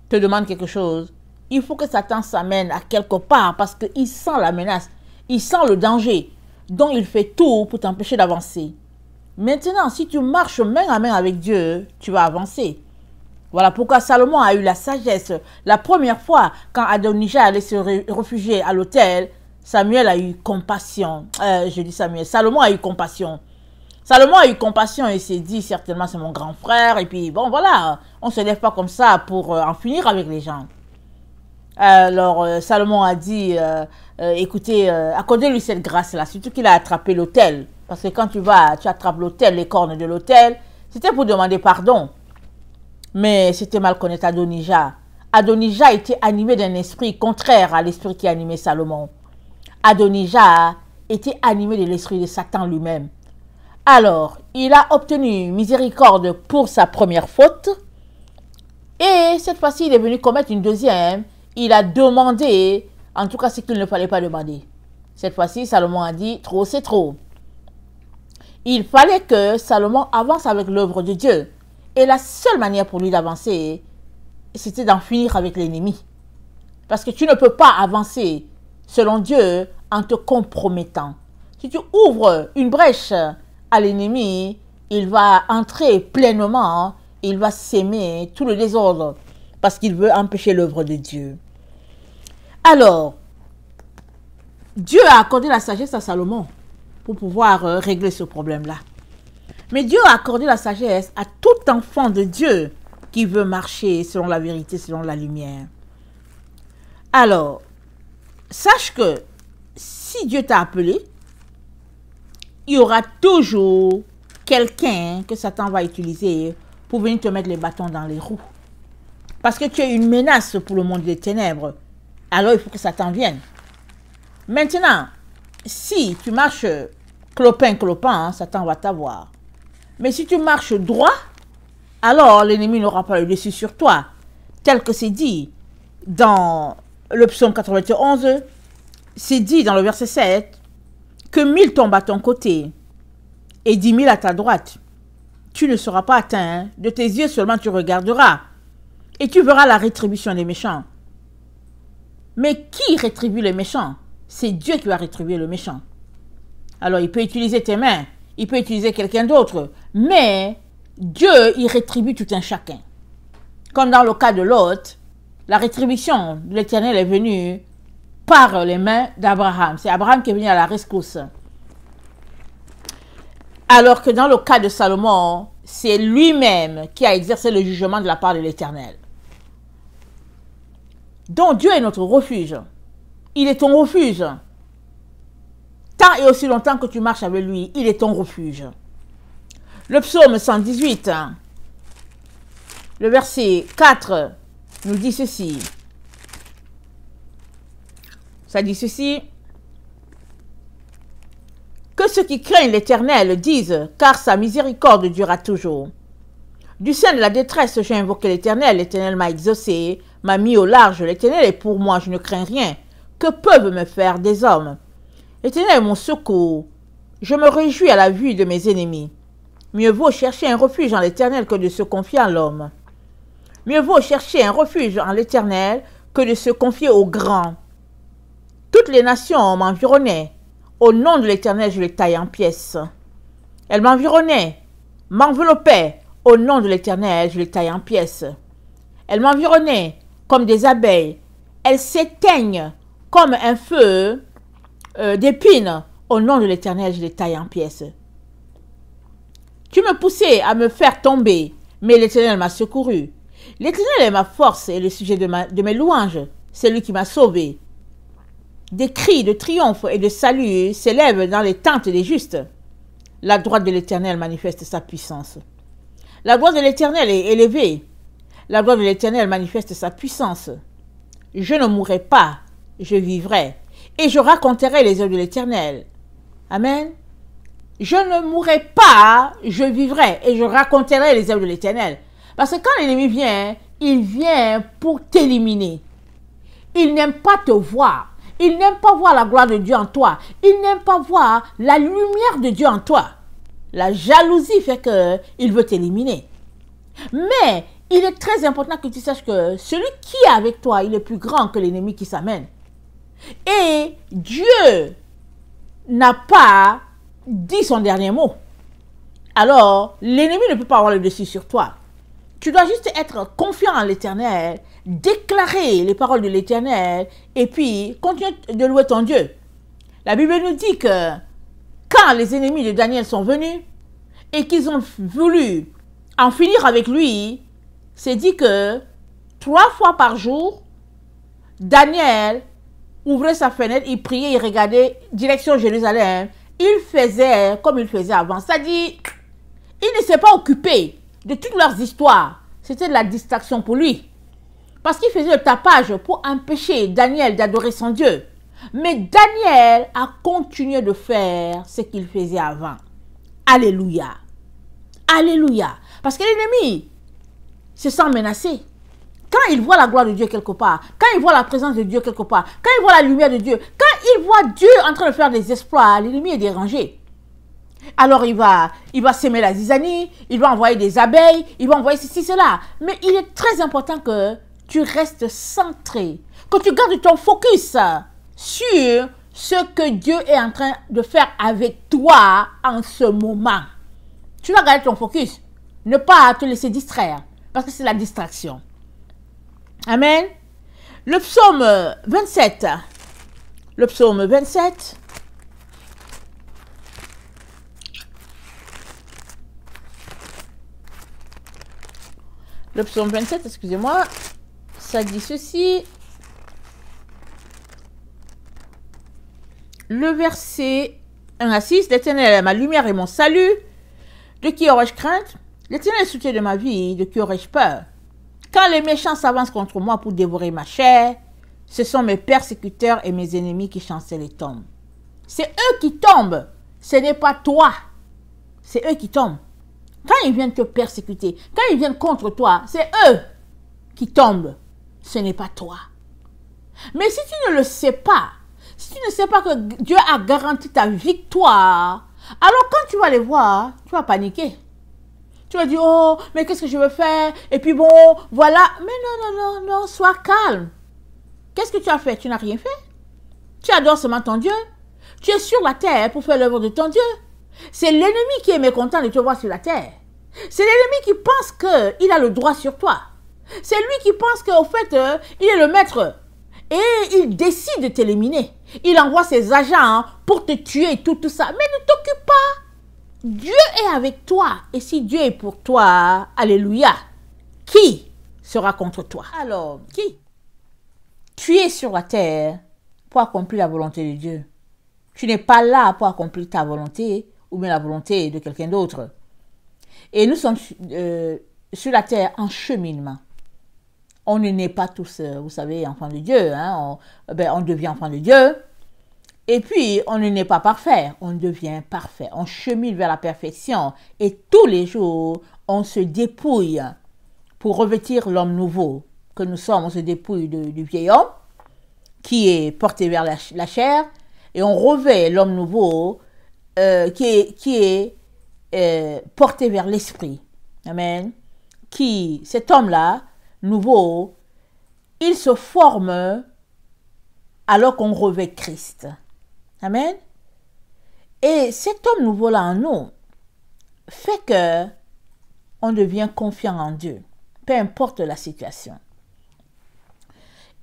te demande quelque chose, il faut que Satan s'amène à quelque part parce qu'il sent la menace, il sent le danger. Donc il fait tout pour t'empêcher d'avancer. Maintenant, si tu marches main à main avec Dieu, tu vas avancer. Voilà pourquoi Salomon a eu la sagesse. La première fois, quand Adonijah allait se réfugier à l'autel, Samuel a eu compassion. Salomon a eu compassion. Salomon a eu compassion et s'est dit, certainement c'est mon grand frère. Et puis bon voilà, on ne se lève pas comme ça pour en finir avec les gens. Alors Salomon a dit, écoutez, accordez-lui cette grâce-là, surtout qu'il a attrapé l'autel. Parce que quand tu attrapes l'autel, les cornes de l'autel, c'était pour demander pardon. Mais c'était mal connaître Adonijah. Adonijah était animé d'un esprit contraire à l'esprit qui animait Salomon. Adonijah était animé de l'esprit de Satan lui-même. Alors, il a obtenu miséricorde pour sa première faute. Et cette fois-ci, il est venu commettre une deuxième. Il a demandé, en tout cas ce qu'il ne fallait pas demander. Cette fois-ci, Salomon a dit, trop c'est trop. Il fallait que Salomon avance avec l'œuvre de Dieu. Et la seule manière pour lui d'avancer, c'était d'en finir avec l'ennemi. Parce que tu ne peux pas avancer selon Dieu en te compromettant. Si tu ouvres une brèche à l'ennemi, il va entrer pleinement, il va s'aimer tout le désordre parce qu'il veut empêcher l'œuvre de Dieu. Alors, Dieu a accordé la sagesse à Salomon pour pouvoir régler ce problème-là. Mais Dieu a accordé la sagesse à tout enfant de Dieu qui veut marcher selon la vérité, selon la lumière. Alors, sache que si Dieu t'a appelé, il y aura toujours quelqu'un que Satan va utiliser pour venir te mettre les bâtons dans les roues. Parce que tu es une menace pour le monde des ténèbres. Alors, il faut que Satan vienne. Maintenant, si tu marches clopin, Satan va t'avoir. Mais si tu marches droit, alors l'ennemi n'aura pas le dessus sur toi. Tel que c'est dit dans le psaume 91, c'est dit dans le verset 7, que 1000 tombent à ton côté et 10 000 à ta droite. Tu ne seras pas atteint, de tes yeux seulement tu regarderas et tu verras la rétribution des méchants. Mais qui rétribue les méchants? C'est Dieu qui va rétribuer le méchant. Alors il peut utiliser tes mains, il peut utiliser quelqu'un d'autre, mais Dieu, il rétribue tout un chacun. Comme dans le cas de Lot, la rétribution de l'Éternel est venue par les mains d'Abraham. C'est Abraham qui est venu à la rescousse. Alors que dans le cas de Salomon, c'est lui-même qui a exercé le jugement de la part de l'Éternel. Donc Dieu est notre refuge. Il est ton refuge. Tant et aussi longtemps que tu marches avec lui, il est ton refuge. Le psaume 118, le verset 4, nous dit ceci. Ça dit ceci. Que ceux qui craignent l'Éternel disent, car sa miséricorde durera toujours. Du sein de la détresse, j'ai invoqué l'Éternel. L'Éternel m'a exaucé, m'a mis au large. L'Éternel est pour moi, je ne crains rien. Que peuvent me faire des hommes? L'Éternel est mon secours. Je me réjouis à la vue de mes ennemis. Mieux vaut chercher un refuge en l'Éternel que de se confier à l'homme. Mieux vaut chercher un refuge en l'Éternel que de se confier aux grands. Toutes les nations m'environnaient. Au nom de l'Éternel, je les taille en pièces. Elles m'environnaient, m'enveloppaient. Au nom de l'Éternel, je les taille en pièces. Elles m'environnaient comme des abeilles. Elles s'éteignent comme un feu d'épines. Au nom de l'Éternel, je les taille en pièces. Tu me poussais à me faire tomber, mais l'Éternel m'a secouru. L'Éternel est ma force et le sujet de mes louanges. C'est lui qui m'a sauvé. Des cris de triomphe et de salut s'élèvent dans les tentes des justes. La droite de l'Éternel manifeste sa puissance. La droite de l'Éternel est élevée. La droite de l'Éternel manifeste sa puissance. Je ne mourrai pas, je vivrai, et je raconterai les œuvres de l'Éternel. Amen. Je ne mourrai pas, je vivrai, et je raconterai les œuvres de l'Éternel. Parce que quand l'ennemi vient, il vient pour t'éliminer. Il n'aime pas te voir. Il n'aime pas voir la gloire de Dieu en toi. Il n'aime pas voir la lumière de Dieu en toi. La jalousie fait qu'il veut t'éliminer. Mais il est très important que tu saches que celui qui est avec toi, il est plus grand que l'ennemi qui s'amène. Et Dieu n'a pas dit son dernier mot. Alors, l'ennemi ne peut pas avoir le dessus sur toi. Tu dois juste être confiant en l'Éternel, déclarer les paroles de l'Éternel et puis continuer de louer ton Dieu. La Bible nous dit que quand les ennemis de Daniel sont venus et qu'ils ont voulu en finir avec lui, c'est dit que 3 fois par jour, Daniel ouvrait sa fenêtre, il priait, il regardait direction Jérusalem. Il faisait comme il faisait avant. C'est-à-dire, il ne s'est pas occupé de toutes leurs histoires, c'était de la distraction pour lui. Parce qu'il faisait le tapage pour empêcher Daniel d'adorer son Dieu. Mais Daniel a continué de faire ce qu'il faisait avant. Alléluia. Alléluia. Parce que l'ennemi se sent menacé. Quand il voit la gloire de Dieu quelque part, quand il voit la présence de Dieu quelque part, quand il voit la lumière de Dieu, quand il voit Dieu en train de faire des exploits, l'ennemi est dérangé. Alors il va s'aimer la zizanie, il va envoyer des abeilles, il va envoyer ceci, cela. Mais il est très important que tu restes centré, que tu gardes ton focus sur ce que Dieu est en train de faire avec toi en ce moment. Tu vas garder ton focus, ne pas te laisser distraire, parce que c'est la distraction. Amen. Le psaume 27. Le psaume 27. Le psaume 27, excusez-moi, ça dit ceci. Le verset 1 à 6. L'Éternel est ma lumière et mon salut. De qui aurais-je crainte? L'Éternel est le soutien de ma vie. De qui aurais-je peur? Quand les méchants s'avancent contre moi pour dévorer ma chair, ce sont mes persécuteurs et mes ennemis qui chancellent et tombent. C'est eux qui tombent. Ce n'est pas toi. C'est eux qui tombent. Quand ils viennent te persécuter, quand ils viennent contre toi, c'est eux qui tombent. Ce n'est pas toi. Mais si tu ne le sais pas, si tu ne sais pas que Dieu a garanti ta victoire, alors quand tu vas les voir, tu vas paniquer. Tu vas dire, oh, mais qu'est-ce que je veux faire? Et puis bon, voilà. Mais non, sois calme. Qu'est-ce que tu as fait? Tu n'as rien fait. Tu adores seulement ton Dieu. Tu es sur la terre pour faire l'œuvre de ton Dieu. C'est l'ennemi qui est mécontent de te voir sur la terre. C'est l'ennemi qui pense qu'il a le droit sur toi. C'est lui qui pense qu'au fait, il est le maître. Et il décide de t'éliminer. Il envoie ses agents pour te tuer, tout ça. Mais ne t'occupe pas. Dieu est avec toi. Et si Dieu est pour toi, alléluia, qui sera contre toi? Alors, qui? Tu es sur la terre pour accomplir la volonté de Dieu. Tu n'es pas là pour accomplir ta volonté ou bien la volonté de quelqu'un d'autre. Et nous sommes sur la terre en cheminement. On ne naît pas tous, vous savez, enfants de Dieu. Hein? On devient enfants de Dieu. Et puis, on ne naît pas parfait. On devient parfait. On chemine vers la perfection. Et tous les jours, on se dépouille pour revêtir l'homme nouveau que nous sommes. On se dépouille du vieil homme qui est porté vers la chair. Et on revêt l'homme nouveau qui est porté vers l'esprit. Amen. Cet homme-là, nouveau, il se forme alors qu'on revêt Christ. Amen. Et cet homme nouveau-là en nous fait que on devient confiant en Dieu, peu importe la situation.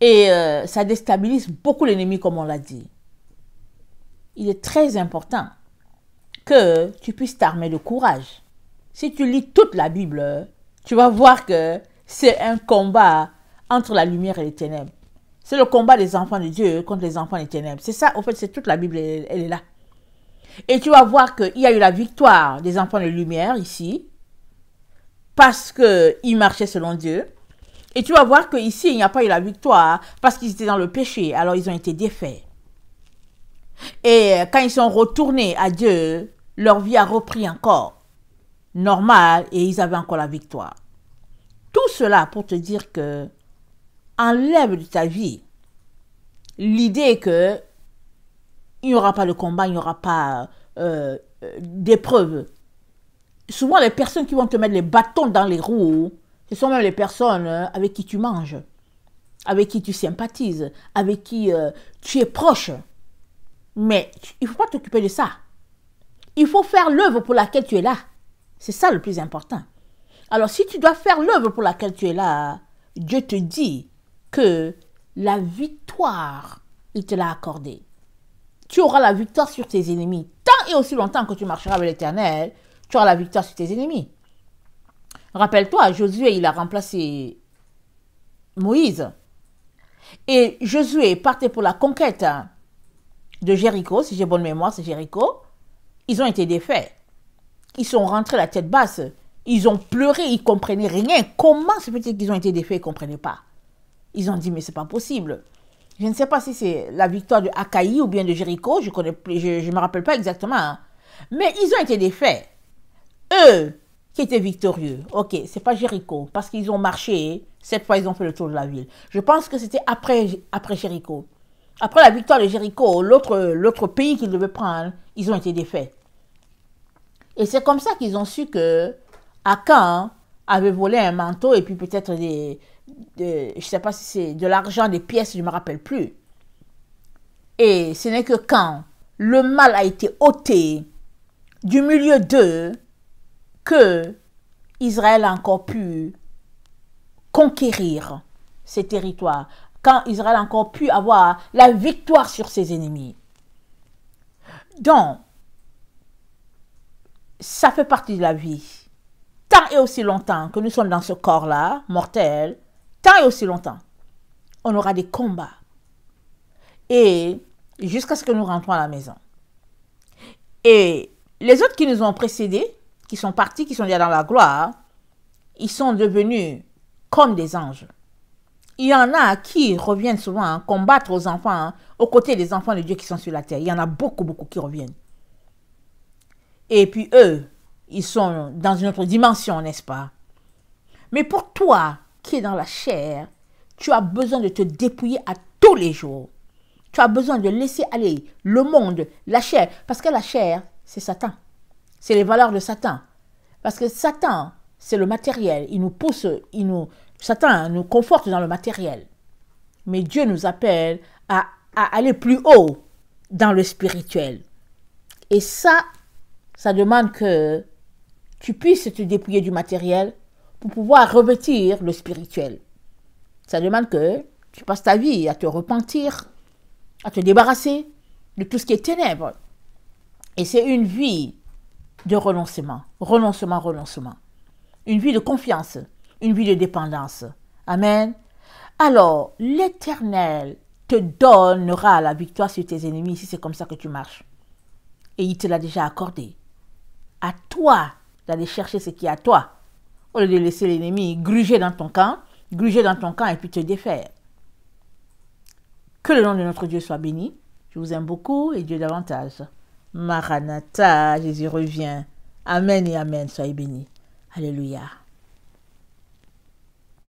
Et ça déstabilise beaucoup l'ennemi, comme on l'a dit. Il est très important que tu puisses t'armer de courage. Si tu lis toute la Bible, tu vas voir que c'est un combat entre la lumière et les ténèbres. C'est le combat des enfants de Dieu contre les enfants des ténèbres. C'est ça, en fait, c'est toute la Bible, elle est là. Et tu vas voir qu'il y a eu la victoire des enfants de lumière ici, parce qu'ils marchaient selon Dieu. Et tu vas voir qu'ici, il n'y a pas eu la victoire parce qu'ils étaient dans le péché, alors ils ont été défaits. Et quand ils sont retournés à Dieu, leur vie a repris encore normal et ils avaient encore la victoire. Tout cela pour te dire que enlève de ta vie l'idée que il n'y aura pas de combat, il n'y aura pas d'épreuve. Souvent, les personnes qui vont te mettre les bâtons dans les roues, ce sont même les personnes avec qui tu manges, avec qui tu sympathises, avec qui tu es proche. Mais il ne faut pas t'occuper de ça. Il faut faire l'œuvre pour laquelle tu es là. C'est ça le plus important. Alors, si tu dois faire l'œuvre pour laquelle tu es là, Dieu te dit que la victoire, il te l'a accordée. Tu auras la victoire sur tes ennemis. Tant et aussi longtemps que tu marcheras avec l'Éternel, tu auras la victoire sur tes ennemis. Rappelle-toi, Josué, il a remplacé Moïse. Et Josué partait pour la conquête de Jéricho, si j'ai bonne mémoire, c'est Jéricho. Ils ont été défaits. Ils sont rentrés la tête basse. Ils ont pleuré, ils ne comprenaient rien. Comment se fait-il qu'ils ont été défaits, ils ne comprenaient pas? Ils ont dit, mais ce n'est pas possible. Je ne sais pas si c'est la victoire de Achaï ou bien de Jéricho, je ne me rappelle pas exactement. Hein. Mais ils ont été défaits. Eux qui étaient victorieux, ok, c'est pas Jéricho, parce qu'ils ont marché, cette fois ils ont fait le tour de la ville. Je pense que c'était après Jéricho. Après la victoire de Jéricho, l'autre pays qu'ils devaient prendre, ils ont été défaits. Et c'est comme ça qu'ils ont su que Akan avait volé un manteau et puis peut-être je ne sais pas si c'est de l'argent, des pièces, je ne me rappelle plus. Et ce n'est que quand le mal a été ôté du milieu d'eux que Israël a encore pu conquérir ces territoires, quand Israël a encore pu avoir la victoire sur ses ennemis. Donc, ça fait partie de la vie. Tant et aussi longtemps que nous sommes dans ce corps-là, mortel, tant et aussi longtemps, on aura des combats. Et jusqu'à ce que nous rentrons à la maison. Et les autres qui nous ont précédés, qui sont partis, qui sont déjà dans la gloire, ils sont devenus comme des anges. Il y en a qui reviennent souvent combattre aux enfants, aux côtés des enfants de Dieu qui sont sur la terre. Il y en a beaucoup, beaucoup qui reviennent. Et puis eux, ils sont dans une autre dimension, n'est-ce pas? Mais pour toi qui es dans la chair, tu as besoin de te dépouiller à tous les jours. Tu as besoin de laisser aller le monde, la chair. Parce que la chair, c'est Satan. C'est les valeurs de Satan. Parce que Satan, c'est le matériel. Il nous pousse, Satan nous conforte dans le matériel. Mais Dieu nous appelle à aller plus haut dans le spirituel. Et ça demande que tu puisses te dépouiller du matériel pour pouvoir revêtir le spirituel. Ça demande que tu passes ta vie à te repentir, à te débarrasser de tout ce qui est ténèbres. Et c'est une vie de renoncement, renoncement. Une vie de confiance, une vie de dépendance. Amen. Alors, l'Éternel te donnera la victoire sur tes ennemis si c'est comme ça que tu marches. Et il te l'a déjà accordé. À toi d'aller chercher ce qui est à toi, au lieu de laisser l'ennemi gruger dans ton camp et puis te défaire. Que le nom de notre Dieu soit béni. Je vous aime beaucoup et Dieu davantage. Maranatha, Jésus revient. Amen et amen, soyez bénis. Alléluia.